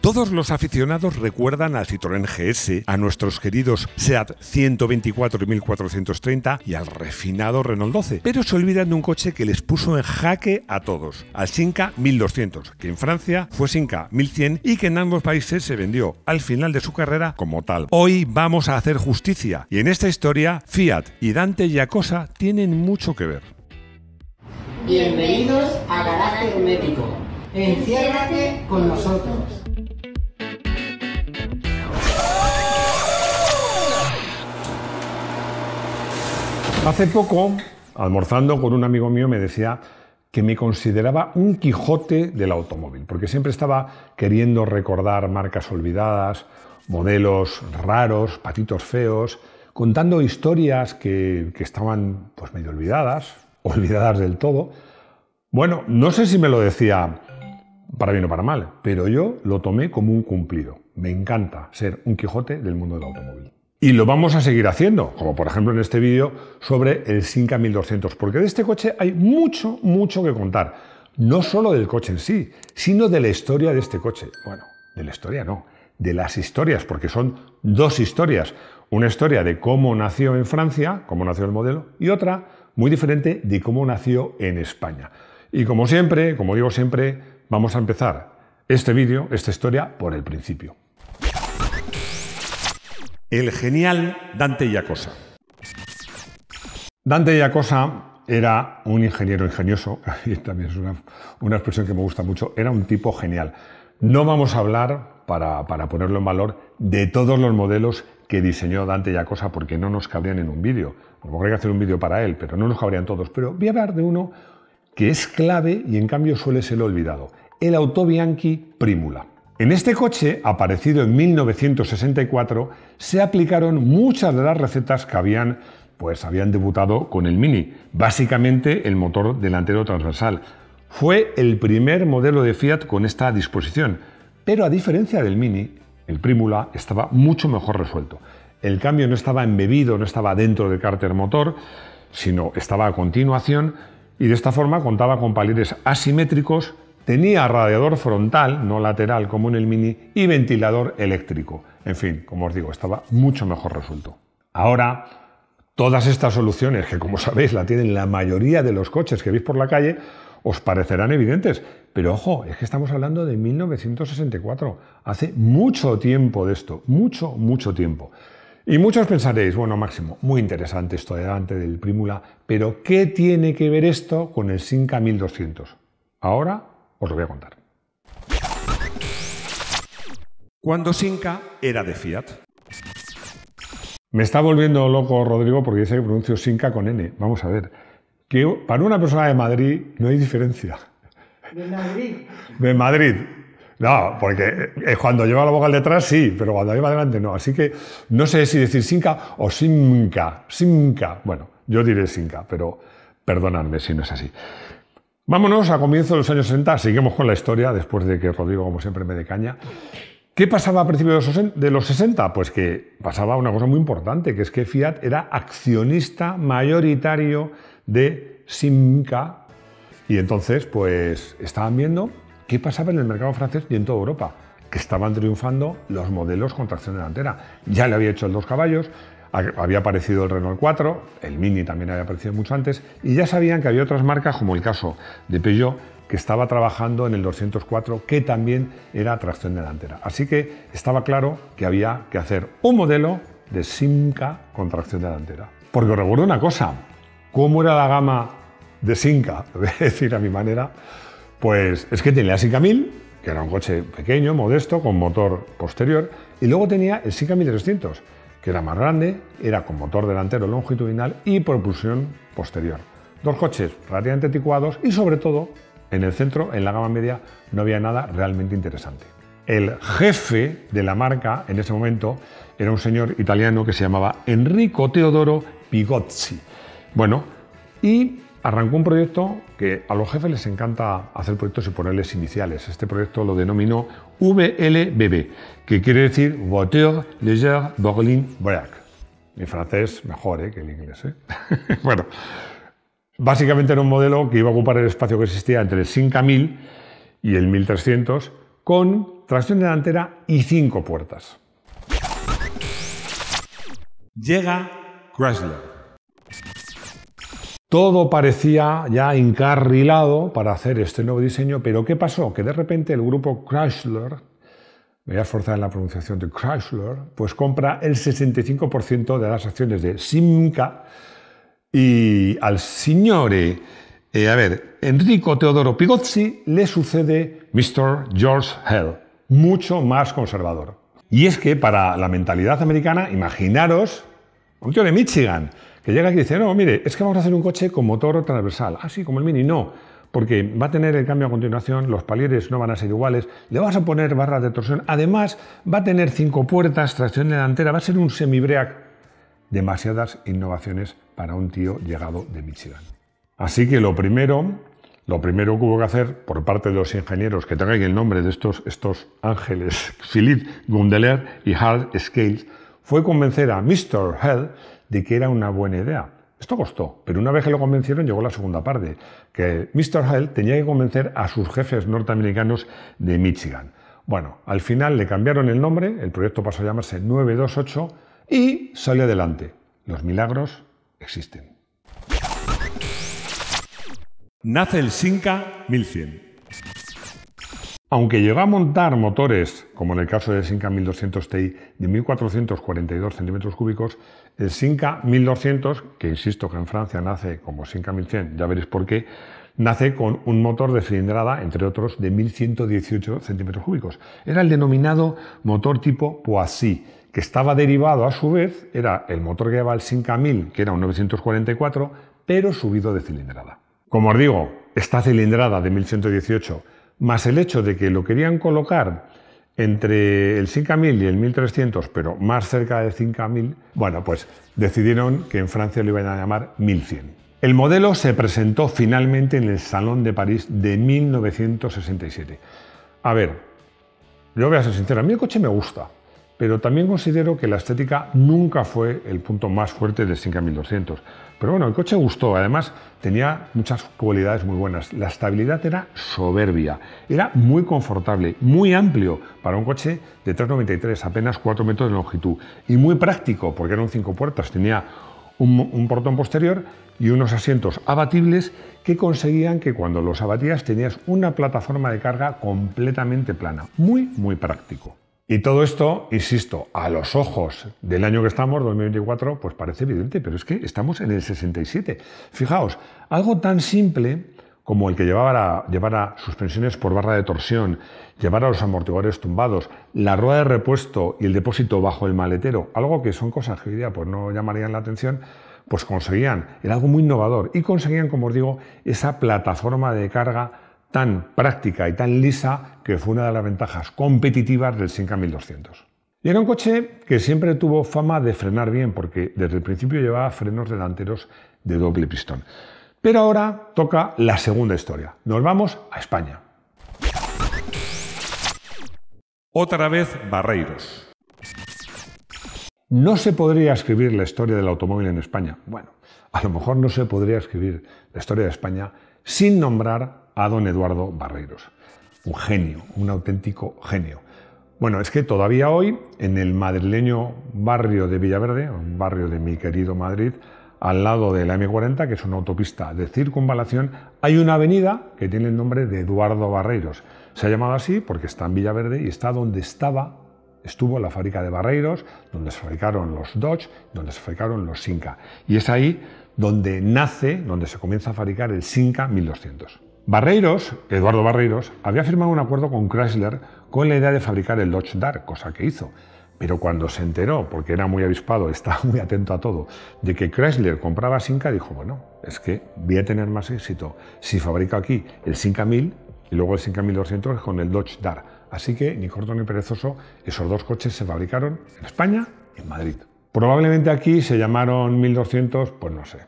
Todos los aficionados recuerdan al Citroën GS, a nuestros queridos SEAT 124 y 1430 y al refinado Renault 12, pero se olvidan de un coche que les puso en jaque a todos, al Simca 1200, que en Francia fue Simca 1100 y que en ambos países se vendió al final de su carrera como tal. Hoy vamos a hacer justicia y en esta historia Fiat y Dante Giacosa tienen mucho que ver. Bienvenidos a Garaje Hermético. Enciérrate con nosotros. Hace poco, almorzando con un amigo mío, me decía que me consideraba un Quijote del automóvil, porque siempre estaba queriendo recordar marcas olvidadas, modelos raros, patitos feos, contando historias que estaban pues medio olvidadas del todo. Bueno, no sé si me lo decía para bien o para mal, pero yo lo tomé como un cumplido. Me encanta ser un Quijote del mundo del automóvil. Y lo vamos a seguir haciendo, como por ejemplo en este vídeo sobre el Simca 1200, porque de este coche hay mucho que contar. No solo del coche en sí, sino de la historia de este coche. Bueno, de la historia no, de las historias, porque son dos historias. Una historia de cómo nació en Francia, cómo nació el modelo, y otra muy diferente de cómo nació en España. Y como siempre, como digo siempre, vamos a empezar este vídeo, esta historia, por el principio. El genial Dante Giacosa. Dante Giacosa era un ingeniero ingenioso, y también es una expresión que me gusta mucho, era un tipo genial. No vamos a hablar, para ponerlo en valor, de todos los modelos que diseñó Dante Giacosa, porque no nos cabrían en un vídeo. A lo mejor hay que hacer un vídeo para él, pero no nos cabrían todos. Pero voy a hablar de uno que es clave y en cambio suele ser olvidado, el Auto Bianchi Primula. En este coche, aparecido en 1964, se aplicaron muchas de las recetas que habían debutado con el Mini, básicamente el motor delantero transversal. Fue el primer modelo de Fiat con esta disposición, pero a diferencia del Mini, el Primula estaba mucho mejor resuelto. El cambio no estaba embebido, no estaba dentro del cárter motor, sino estaba a continuación y de esta forma contaba con palires asimétricos. Tenía radiador frontal, no lateral como en el Mini, y ventilador eléctrico. En fin, como os digo, estaba mucho mejor resuelto. Ahora, todas estas soluciones, que como sabéis la tienen la mayoría de los coches que veis por la calle, os parecerán evidentes. Pero ojo, es que estamos hablando de 1964. Hace mucho tiempo de esto, mucho tiempo. Y muchos pensaréis, bueno, Máximo, muy interesante esto delante del Primula, pero ¿qué tiene que ver esto con el Simca 1200? Ahora os lo voy a contar. Cuando Simca era de Fiat. Me está volviendo loco Rodrigo porque dice que pronuncio Simca con N. Vamos a ver, que para una persona de Madrid no hay diferencia. ¿De Madrid? De Madrid. No, porque cuando lleva la vocal detrás sí, pero cuando lleva adelante no. Así que no sé si decir Simca o Simca. Simca. Bueno, yo diré Simca, pero perdonadme si no es así. Vámonos a comienzos de los años 60, seguimos con la historia, después de que Rodrigo, como siempre, me dé caña. ¿Qué pasaba a principios de los 60? Pues que pasaba una cosa muy importante, que es que Fiat era accionista mayoritario de Simca. Y entonces, pues, estaban viendo qué pasaba en el mercado francés y en toda Europa, que estaban triunfando los modelos con tracción delantera. Ya le había hecho el 2 caballos, había aparecido el Renault 4, el Mini también había aparecido mucho antes, y ya sabían que había otras marcas, como el caso de Peugeot, que estaba trabajando en el 204, que también era tracción delantera. Así que estaba claro que había que hacer un modelo de Simca con tracción delantera. Porque os recuerdo una cosa, ¿cómo era la gama de Simca? Lo voy a decir a mi manera. Pues es que tenía el Simca 1000, que era un coche pequeño, modesto, con motor posterior, y luego tenía el Simca 1300, que era más grande, era con motor delantero longitudinal y propulsión posterior. Dos coches relativamente anticuados y sobre todo, en el centro, en la gama media, no había nada realmente interesante. El jefe de la marca en ese momento era un señor italiano que se llamaba Enrico Teodoro Pigozzi. Bueno, y arrancó un proyecto que a los jefes les encanta hacer proyectos y ponerles iniciales. Este proyecto lo denominó VLBB, que quiere decir Voiture Légère Berline Brac. Mi francés mejor que el inglés. Bueno, básicamente era un modelo que iba a ocupar el espacio que existía entre el Simca 1000 y el 1300, con tracción delantera y 5 puertas. Llega Chrysler. Todo parecía ya encarrilado para hacer este nuevo diseño, pero ¿qué pasó? Que de repente el grupo Chrysler, me voy a esforzar en la pronunciación de Chrysler, pues compra el 65% de las acciones de Simca y al signore, Enrico Teodoro Pigozzi le sucede Mr. George Hell, mucho más conservador. Y es que para la mentalidad americana, imaginaros un tío de Michigan que llega aquí y dice, no, mire, es que vamos a hacer un coche con motor transversal. Ah, sí, como el Mini. No, porque va a tener el cambio a continuación, los palieres no van a ser iguales, le vas a poner barras de torsión, además va a tener 5 puertas, tracción delantera, va a ser un semi-break. Demasiadas innovaciones para un tío llegado de Michigan. Así que lo primero que hubo que hacer por parte de los ingenieros, que tengan el nombre de estos ángeles, Philippe Gundeler y Hal Scales, fue convencer a Mr. Hell de que era una buena idea. Esto costó, pero una vez que lo convencieron llegó la segunda parte, que Mr. Hell tenía que convencer a sus jefes norteamericanos de Michigan. Bueno, al final le cambiaron el nombre, el proyecto pasó a llamarse 928 y salió adelante. Los milagros existen. Nace el Simca 1100. Aunque llegó a montar motores, como en el caso del Simca 1200 Ti, de 1442 centímetros cúbicos, el Simca 1200, que insisto que en Francia nace como Simca 1100, ya veréis por qué, nace con un motor de cilindrada, entre otros, de 1118 centímetros cúbicos. Era el denominado motor tipo Poissy, que estaba derivado a su vez, era el motor que llevaba el Simca 1000, que era un 944, pero subido de cilindrada. Como os digo, esta cilindrada de 1118, más el hecho de que lo querían colocar entre el Simca 1000 y el 1300, pero más cerca del Simca 1000, bueno, pues decidieron que en Francia lo iban a llamar 1100. El modelo se presentó finalmente en el Salón de París de 1967. A ver, yo voy a ser sincero, a mí el coche me gusta, pero también considero que la estética nunca fue el punto más fuerte del Simca 1200. Pero bueno, el coche gustó, además tenía muchas cualidades muy buenas. La estabilidad era soberbia, era muy confortable, muy amplio para un coche de 3,93, apenas 4 metros de longitud, y muy práctico porque eran 5 puertas, tenía un portón posterior y unos asientos abatibles que conseguían que cuando los abatías tenías una plataforma de carga completamente plana, muy práctico. Y todo esto, insisto, a los ojos del año que estamos, 2024, pues parece evidente, pero es que estamos en el 67. Fijaos, algo tan simple como el que llevara suspensiones por barra de torsión, llevara los amortiguadores tumbados, la rueda de repuesto y el depósito bajo el maletero, algo que son cosas que hoy día pues no llamarían la atención, pues conseguían, era algo muy innovador y conseguían, como os digo, esa plataforma de carga tan práctica y tan lisa que fue una de las ventajas competitivas del Simca 1200. Y era un coche que siempre tuvo fama de frenar bien porque desde el principio llevaba frenos delanteros de doble pistón. Pero ahora toca la segunda historia. Nos vamos a España. Otra vez Barreiros. No se podría escribir la historia del automóvil en España. Bueno, a lo mejor no se podría escribir la historia de España sin nombrar a don Eduardo Barreiros. Un genio, un auténtico genio. Bueno, es que todavía hoy, en el madrileño barrio de Villaverde, un barrio de mi querido Madrid, al lado de la M40, que es una autopista de circunvalación, hay una avenida que tiene el nombre de Eduardo Barreiros. Se ha llamado así porque está en Villaverde y está donde estuvo la fábrica de Barreiros, donde se fabricaron los Dodge, donde se fabricaron los Simca. Y es ahí donde nace, donde se comienza a fabricar el Simca 1200. Barreiros, Eduardo Barreiros, había firmado un acuerdo con Chrysler con la idea de fabricar el Dodge Dart, cosa que hizo. Pero cuando se enteró, porque era muy avispado, estaba muy atento a todo, de que Chrysler compraba Simca, dijo, bueno, es que voy a tener más éxito si fabrico aquí el Simca 1000 y luego el Simca 1200 con el Dodge Dart. Así que, ni corto ni perezoso, esos dos coches se fabricaron en España y en Madrid. Probablemente aquí se llamaron 1200, pues no sé,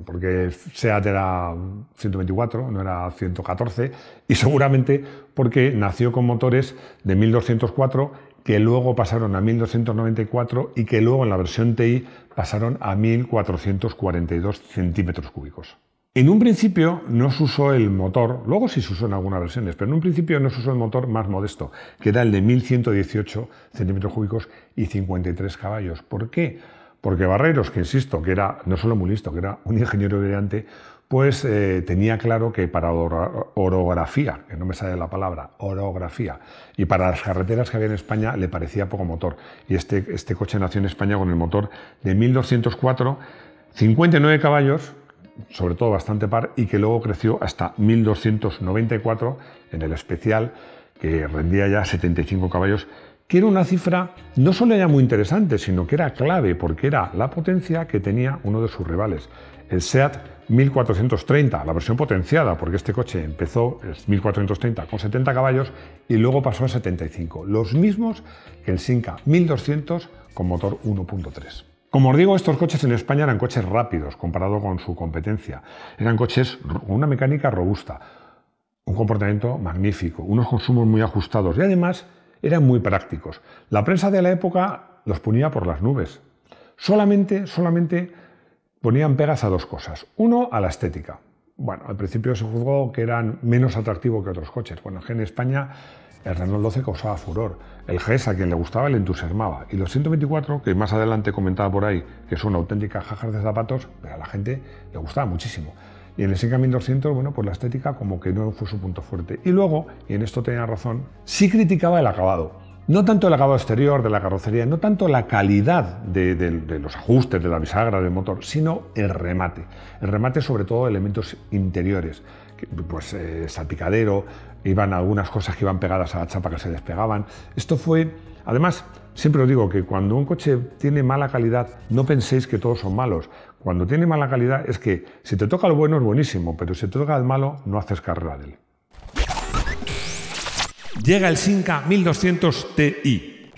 porque SEAT era 124, no era 114, y seguramente porque nació con motores de 1204 que luego pasaron a 1294 y que luego en la versión TI pasaron a 1442 centímetros cúbicos. En un principio no se usó el motor, luego sí se usó en algunas versiones, pero en un principio no se usó el motor más modesto, que era el de 1118 centímetros cúbicos y 53 caballos. ¿Por qué? Porque Barreiros, que insisto, que era no solo muy listo, que era un ingeniero brillante, pues tenía claro que para orografía, que no me sale la palabra, orografía, y para las carreteras que había en España le parecía poco motor. Y este coche nació en España con el motor de 1204, 59 caballos, sobre todo bastante par, y que luego creció hasta 1294 en el especial, que rendía ya 75 caballos, que era una cifra no solo ya muy interesante, sino que era clave, porque era la potencia que tenía uno de sus rivales, el SEAT 1430, la versión potenciada, porque este coche empezó el 1430 con 70 caballos y luego pasó a 75, los mismos que el Simca 1200 con motor 1.3. Como os digo, estos coches en España eran coches rápidos comparado con su competencia. Eran coches con una mecánica robusta, un comportamiento magnífico, unos consumos muy ajustados y además eran muy prácticos. La prensa de la época los ponía por las nubes. Solamente ponían pegas a dos cosas. Uno, a la estética. Bueno, al principio se juzgó que eran menos atractivos que otros coches. Bueno, que en España el Renault 12 causaba furor. El GS, a quien le gustaba, le entusiasmaba. Y los 124, que más adelante comentaba por ahí, que son auténticas cajas de zapatos, pero a la gente le gustaba muchísimo. Y en el Simca 1200, bueno, pues la estética como que no fue su punto fuerte. Y luego, y en esto tenía razón, sí criticaba el acabado. No tanto el acabado exterior de la carrocería, no tanto la calidad de los ajustes, de la bisagra, del motor, sino el remate. El remate, sobre todo, de elementos interiores. Pues salpicadero, iban algunas cosas que iban pegadas a la chapa que se despegaban. Esto fue, además, siempre os digo que cuando un coche tiene mala calidad, no penséis que todos son malos. Cuando tiene mala calidad es que si te toca el bueno es buenísimo, pero si te toca el malo no haces carrera de él. Llega el Simca 1200 Ti.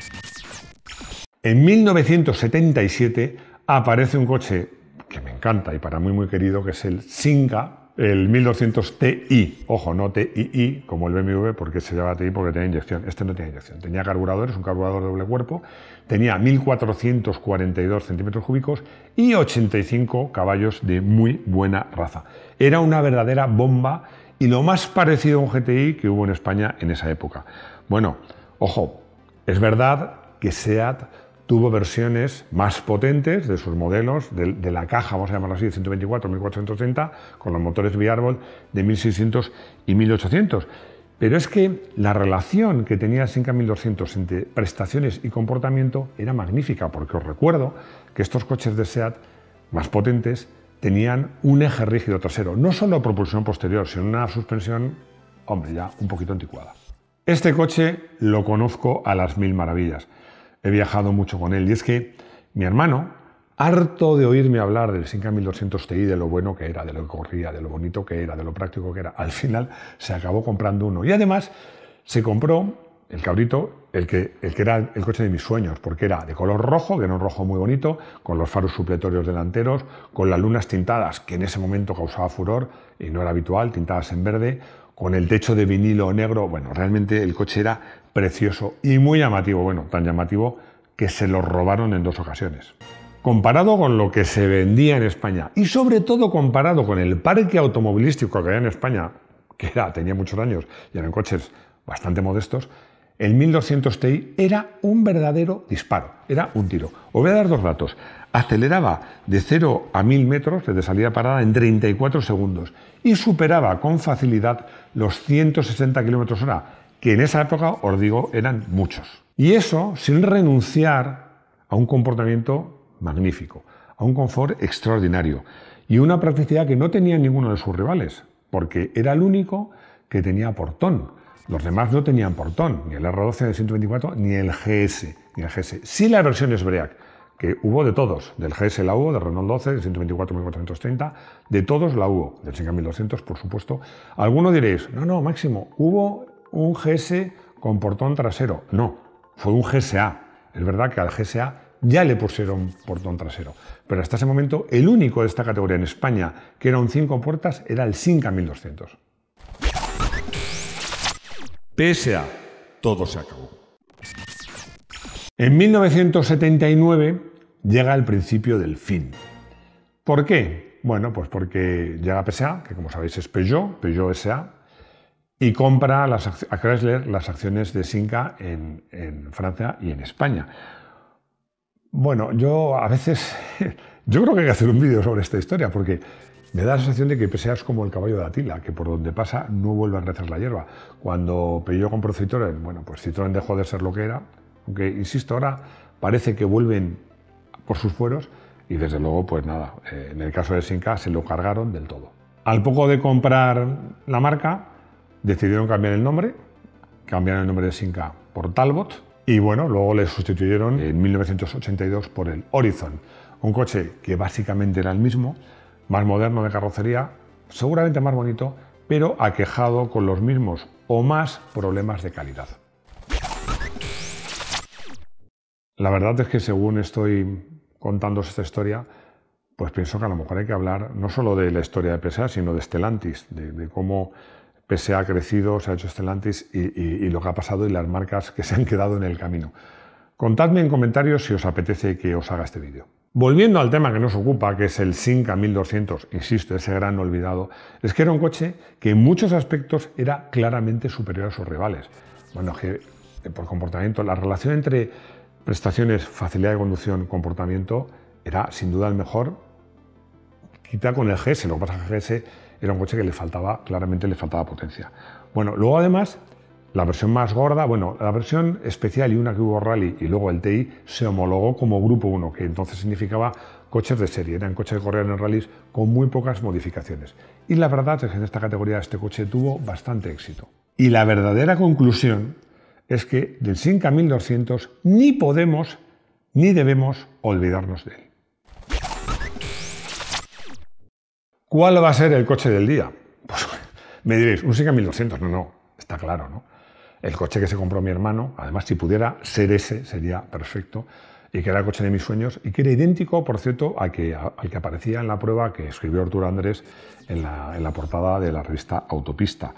En 1977 aparece un coche que me encanta y para mí muy querido, que es el Simca, el 1200 Ti. Ojo, no TII como el BMW, porque se llama TI porque tenía inyección. Este no tenía inyección. Tenía carburadores, un carburador de doble cuerpo, tenía 1442 centímetros cúbicos y 85 caballos de muy buena raza. Era una verdadera bomba y lo más parecido a un GTI que hubo en España en esa época. Bueno, ojo, es verdad que SEAT tuvo versiones más potentes de sus modelos, de la caja, vamos a llamarlo así, de 124, 1430, con los motores V-Arbol de 1600 y 1800. Pero es que la relación que tenía el Simca 1200 entre prestaciones y comportamiento era magnífica, porque os recuerdo que estos coches de SEAT más potentes tenían un eje rígido trasero, no solo propulsión posterior, sino una suspensión, hombre, ya un poquito anticuada. Este coche lo conozco a las mil maravillas. He viajado mucho con él y es que mi hermano, harto de oírme hablar del Simca 1200 Ti, de lo bueno que era, de lo que corría, de lo bonito que era, de lo práctico que era, al final se acabó comprando uno. Y además se compró el cabrito, el que era el coche de mis sueños, porque era de color rojo, que era un rojo muy bonito, con los faros supletorios delanteros, con las lunas tintadas, que en ese momento causaba furor y no era habitual, tintadas en verde, con el techo de vinilo negro. Bueno, realmente el coche era precioso y muy llamativo, bueno, tan llamativo que se lo robaron en 2 ocasiones. Comparado con lo que se vendía en España y sobre todo comparado con el parque automovilístico que había en España, que tenía muchos años y eran coches bastante modestos, el 1200 Ti era un verdadero disparo, era un tiro. Os voy a dar 2 datos. Aceleraba de 0 a 1000 metros desde salida parada en 34 segundos y superaba con facilidad los 160 km/h, que en esa época, os digo, eran muchos. Y eso sin renunciar a un comportamiento magnífico, a un confort extraordinario y una practicidad que no tenía ninguno de sus rivales, porque era el único que tenía portón. Los demás no tenían portón, ni el R12 de 124, ni el GS. Sí las versiones Break, que hubo de todos. Del GS la hubo, del Renault 12, del 124, 1430, de todos la hubo. Del Simca 1200, por supuesto. Algunos diréis, no, Máximo, hubo un GS con portón trasero. No, fue un GSA. Es verdad que al GSA ya le pusieron portón trasero. Pero hasta ese momento, el único de esta categoría en España que era un 5 puertas era el Simca 1200. PSA, todo se acabó. En 1979 llega el principio del fin. ¿Por qué? Bueno, pues porque llega PSA, que como sabéis es Peugeot S.A., y compra a Chrysler las acciones de Cinca en Francia y en España. Bueno, yo a veces, yo creo que hay que hacer un vídeo sobre esta historia, porque me da la sensación de que PSA es como el caballo de Atila, que por donde pasa no vuelve a crecer la hierba. Cuando Peugeot compró Citroën, bueno, pues Citroën dejó de ser lo que era, aunque, insisto, ahora parece que vuelven por sus fueros y desde luego, pues nada, en el caso de Cinca se lo cargaron del todo. Al poco de comprar la marca, decidieron cambiar el nombre, cambiaron el nombre de Cinca por Talbot y bueno, luego le sustituyeron en 1982 por el Horizon, un coche que básicamente era el mismo, más moderno de carrocería, seguramente más bonito, pero aquejado con los mismos o más problemas de calidad. La verdad es que según estoy contándoos esta historia, pues pienso que a lo mejor hay que hablar no solo de la historia de PSA, sino de Stellantis, de cómo PSA ha crecido, se ha hecho Stellantis y lo que ha pasado y las marcas que se han quedado en el camino. Contadme en comentarios si os apetece que os haga este vídeo. Volviendo al tema que nos ocupa, que es el Cinca 1200, insisto, ese gran olvidado, es que era un coche que en muchos aspectos era claramente superior a sus rivales. Bueno, que por comportamiento, la relación entre prestaciones, facilidad de conducción, comportamiento, era sin duda el mejor, quita con el GS, lo que pasa es que el GS era un coche que claramente le faltaba potencia. Bueno, luego además, la versión más gorda, bueno, la versión especial y una que hubo Rally y luego el TI se homologó como Grupo 1, que entonces significaba coches de serie, eran coches que corrían en rallies con muy pocas modificaciones. Y la verdad es que en esta categoría este coche tuvo bastante éxito. Y la verdadera conclusión es que del Cinca 1200 ni podemos ni debemos olvidarnos de él. ¿Cuál va a ser el coche del día? Pues me diréis, un Cinca 1200, no, está claro, ¿no? El coche que se compró mi hermano, además si pudiera ser ese, sería perfecto, y que era el coche de mis sueños, y que era idéntico, por cierto, al que aparecía en la prueba que escribió Arturo Andrés en la portada de la revista Autopista.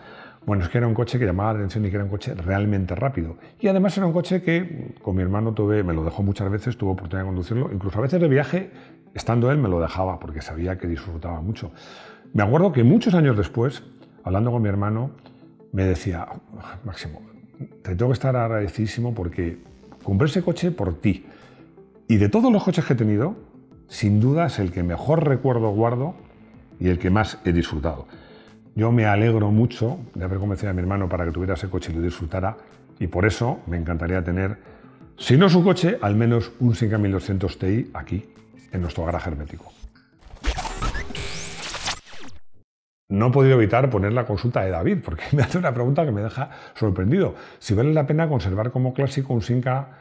Bueno, es que era un coche que llamaba la atención y que era un coche realmente rápido. Y además era un coche que con mi hermano me lo dejó muchas veces, tuve oportunidad de conducirlo, incluso a veces de viaje, estando él, me lo dejaba porque sabía que disfrutaba mucho. Me acuerdo que muchos años después, hablando con mi hermano, me decía, Máximo, te tengo que estar agradecidísimo porque compré ese coche por ti. Y de todos los coches que he tenido, sin duda es el que mejor recuerdo guardo y el que más he disfrutado. Yo me alegro mucho de haber convencido a mi hermano para que tuviera ese coche y lo disfrutara, y por eso me encantaría tener, si no su coche, al menos un Cinca 1200 Ti aquí, en nuestro garaje hermético. No he podido evitar poner la consulta de David, porque me hace una pregunta que me deja sorprendido. Si vale la pena conservar como clásico un Cinca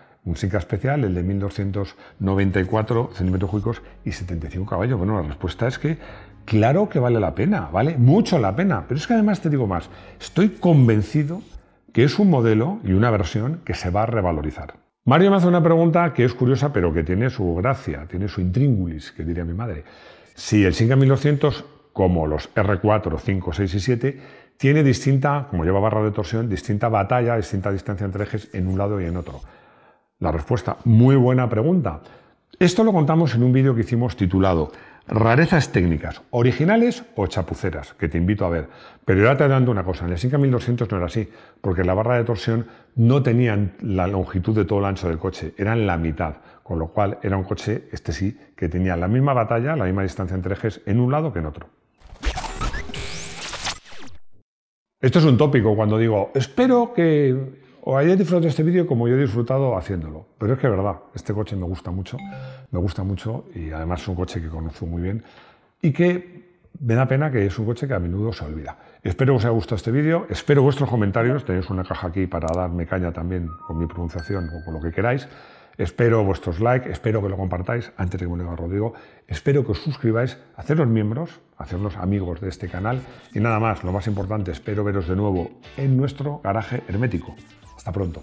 especial, el de 1294 centímetros cúbicos y 75 caballos. Bueno, la respuesta es que claro que vale la pena, vale mucho la pena. Pero es que además te digo más, estoy convencido que es un modelo y una versión que se va a revalorizar. Mario me hace una pregunta que es curiosa, pero que tiene su gracia, tiene su intríngulis, que diría mi madre. Si el Cinca 1200, como los R4, 5, 6 y 7, tiene distinta, como lleva barra de torsión, distinta batalla, distinta distancia entre ejes en un lado y en otro. La respuesta, muy buena pregunta. Esto lo contamos en un vídeo que hicimos titulado Rarezas técnicas, originales o chapuceras, que te invito a ver. Pero ya te adelanto una cosa, en el Cinca 1200 no era así, porque la barra de torsión no tenían la longitud de todo el ancho del coche, eran la mitad, con lo cual era un coche, este sí, que tenía la misma batalla, la misma distancia entre ejes en un lado que en otro. Esto es un tópico cuando digo, espero que os hayáis disfrutado de este vídeo como yo he disfrutado haciéndolo. Pero es que es verdad, este coche me gusta mucho y además es un coche que conozco muy bien y que me da pena que es un coche que a menudo se olvida. Espero que os haya gustado este vídeo, espero vuestros comentarios, tenéis una caja aquí para darme caña también con mi pronunciación o con lo que queráis. Espero vuestros likes, espero que lo compartáis antes de que me lo diga Rodrigo, espero que os suscribáis, haceros miembros, hacernos amigos de este canal y nada más, lo más importante, espero veros de nuevo en nuestro garaje hermético. Hasta pronto.